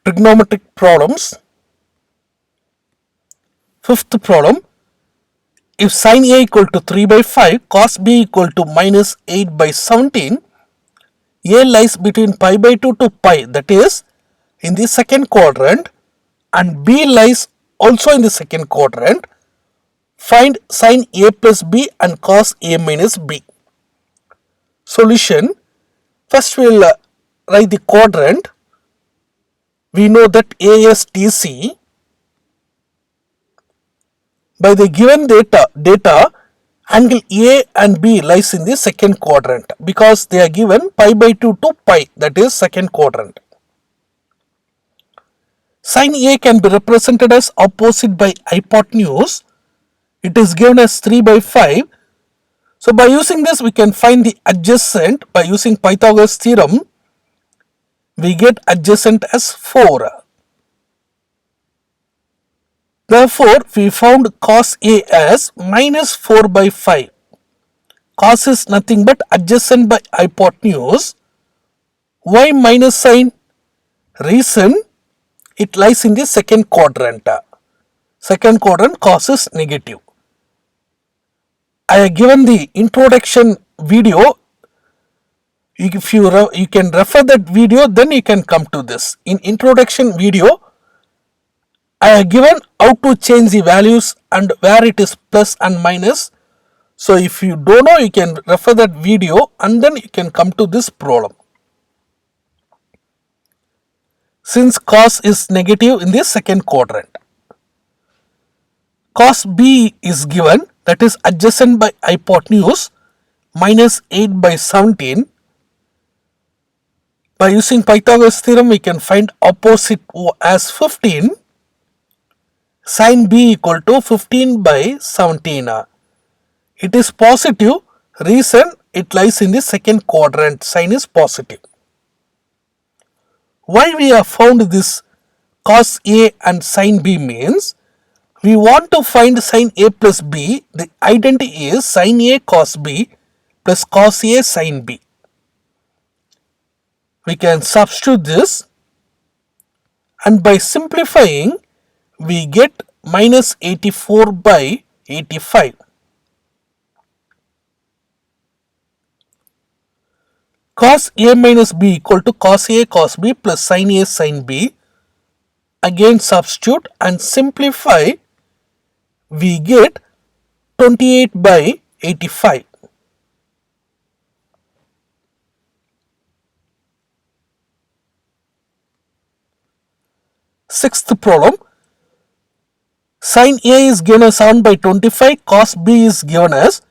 Trigonometric problems. Fifth problem, if sin A equal to 3 by 5, cos B equal to minus 8 by 17, A lies between pi by 2 to pi, that is in the second quadrant, and B lies also in the second quadrant. Find sin A plus B and cos A minus B. Solution. First we will write the quadrant. We know that A is TC. By the given data, angle A and B lies in the second quadrant because they are given pi by 2 to pi, that is second quadrant. Sin A can be represented as opposite by hypotenuse. It is given as 3 by 5. So by using this we can find the adjacent by using Pythagoras theorem. We get adjacent as 4. Therefore, we found cos A as minus 4 by 5. Cos is nothing but adjacent by hypotenuse. Why minus sign? Reason, it lies in the second quadrant. Second quadrant cos is negative. I have given the introduction video. If you can refer that video, then you can come to this. In introduction video, I have given how to change the values and where it is plus and minus. So if you don't know, you can refer that video and then you can come to this problem. Since cos is negative in the second quadrant, cos B is given, that is adjacent by hypotenuse, minus 8 by 17. By using Pythagoras theorem, we can find opposite as 15. Sin B equal to 15 by 17. It is positive. Reason, it lies in the second quadrant. Sin is positive. Why we have found this cos A and sin B means we want to find sin A plus B. The identity is sin A cos B plus cos A sin B. We can substitute this, and by simplifying we get minus 84 by 85. Cos A minus B equal to cos A cos B plus sin A sin B. Again substitute and simplify, we get 28 by 85. Sixth problem, sin A is given as 7 by 25, cos B is given as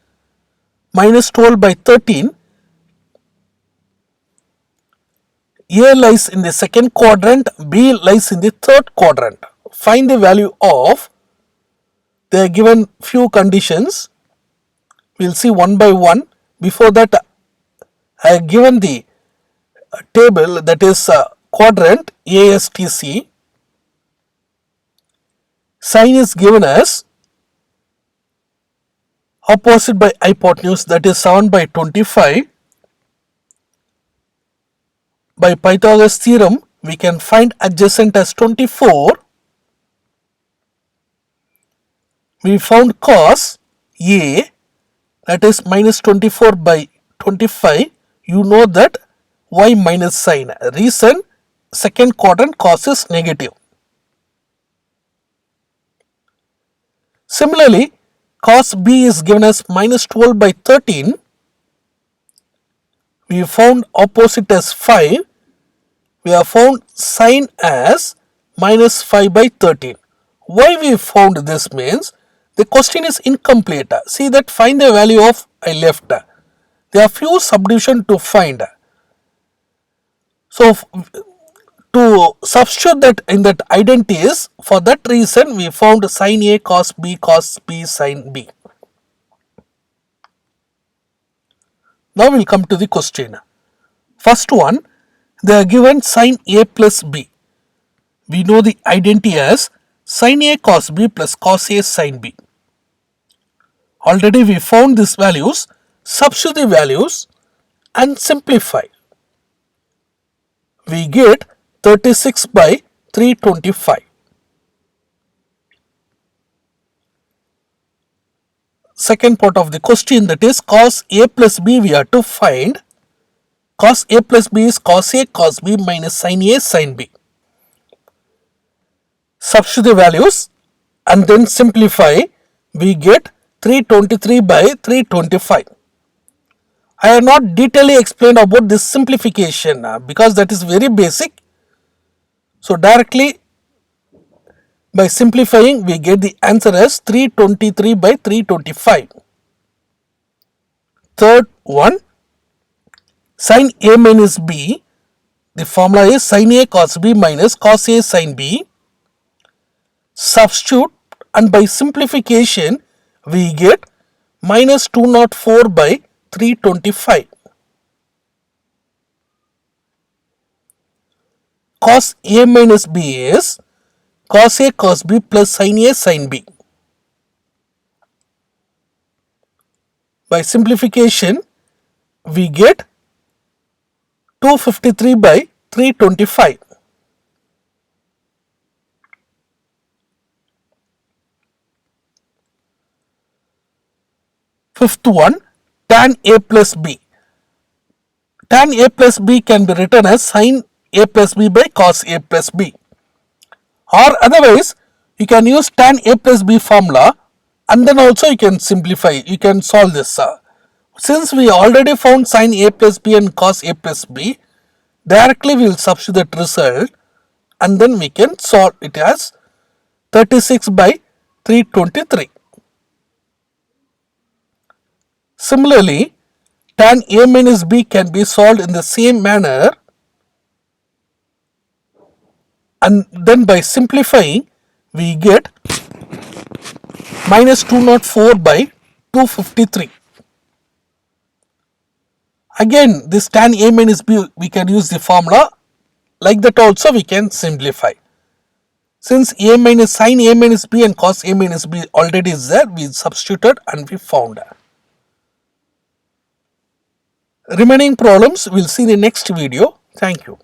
minus 12 by 13. A lies in the second quadrant, B lies in the third quadrant. Find the value of, they are given few conditions. We will see one by one. Before that, I have given the table, that is quadrant ASTC. Sin is given as opposite by hypotenuse, that is 7 by 25. By Pythagoras theorem, we can find adjacent as 24. We found cos A, that is minus 24 by 25. You know that why minus sign? Reason, second quadrant cos is negative. Similarly, cos B is given as minus 12 by 13. We found opposite as 5. We have found sin as minus 5 by 13. Why we found this means the question is incomplete. See that, find the value of I left. There are few subdivision to find. So to substitute that in that identities, for that reason we found sin A cos B sin B. Now we will come to the question. First one, they are given sin A plus B. We know the identity as sin A cos B plus cos A sin B. Already we found these values. Substitute the values and simplify. We get 36 by 325. Second part of the question, that is cos A plus B we have to find. Cos A plus B is cos A cos B minus sin A sin B. Substitute the values and then simplify. We get 323 by 325. I have not detailedly explained about this simplification because that is very basic. So directly by simplifying we get the answer as 323 by 325. Third one, sin A minus B, the formula is sin A cos B minus cos A sin B. Substitute and by simplification we get minus 204 by 325. Cos A minus B is cos A cos B plus sin A sin B. By simplification we get 253 by 325. Fifth one, tan A plus B. Tan A plus B can be written as sin A plus B by cos A plus B. Or otherwise, you can use tan A plus B formula and then also you can simplify, you can solve this. Since we already found sin A plus B and cos A plus B, directly we will substitute that result and then we can solve it as 36 by 323. Similarly, tan A minus B can be solved in the same manner and then by simplifying we get minus 204 by 253. Again this tan A minus B we can use the formula, like that also we can simplify. Since A minus sin A minus B and cos A minus B already is there, we substituted and we found. Remaining problems we will see in the next video. Thank you.